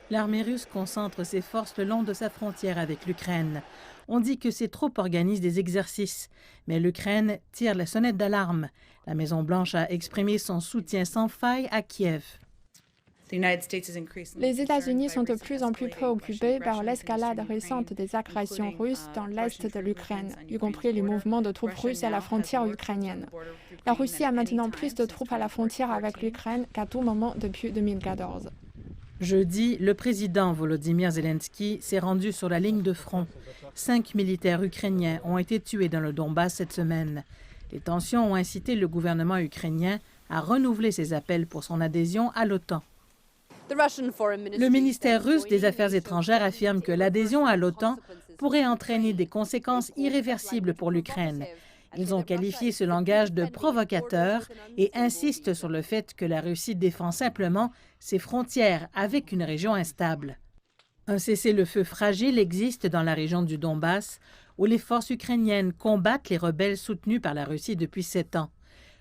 L'armée russe concentre ses forces le long de sa frontière avec l'Ukraine. On dit que ses troupes organisent des exercices, mais l'Ukraine tire la sonnette d'alarme. La Maison-Blanche a exprimé son soutien sans faille à Kiev. Les États-Unis sont de plus en plus préoccupés par l'escalade récente des agressions russes dans l'est de l'Ukraine, y compris les mouvements de troupes russes à la frontière ukrainienne. La Russie a maintenant plus de troupes à la frontière avec l'Ukraine qu'à tout moment depuis 2014. Jeudi, le président Volodymyr Zelensky s'est rendu sur la ligne de front. 5 militaires ukrainiens ont été tués dans le Donbass cette semaine. Les tensions ont incité le gouvernement ukrainien à renouveler ses appels pour son adhésion à l'OTAN. Le ministère russe des Affaires étrangères affirme que l'adhésion à l'OTAN pourrait entraîner des conséquences irréversibles pour l'Ukraine. Ils ont qualifié ce langage de provocateur et insistent sur le fait que la Russie défend simplement ses frontières avec une région instable. Un cessez-le-feu fragile existe dans la région du Donbass, où les forces ukrainiennes combattent les rebelles soutenus par la Russie depuis 7 ans.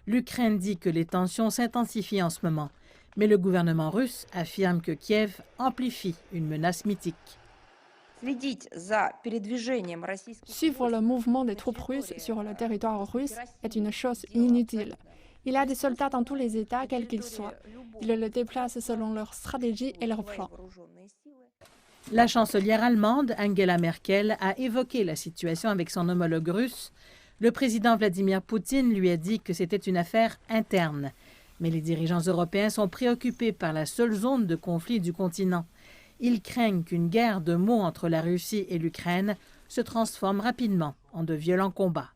L'Ukraine dit que les tensions s'intensifient en ce moment, mais le gouvernement russe affirme que Kiev amplifie une menace mythique. Suivre le mouvement des troupes russes sur le territoire russe est une chose inutile. Il y a des soldats dans tous les États, quels qu'ils soient. Ils le déplacent selon leur stratégie et leur plan. La chancelière allemande, Angela Merkel, a évoqué la situation avec son homologue russe. Le président Vladimir Poutine lui a dit que c'était une affaire interne. Mais les dirigeants européens sont préoccupés par la seule zone de conflit du continent. Ils craignent qu'une guerre de mots entre la Russie et l'Ukraine se transforme rapidement en de violents combats.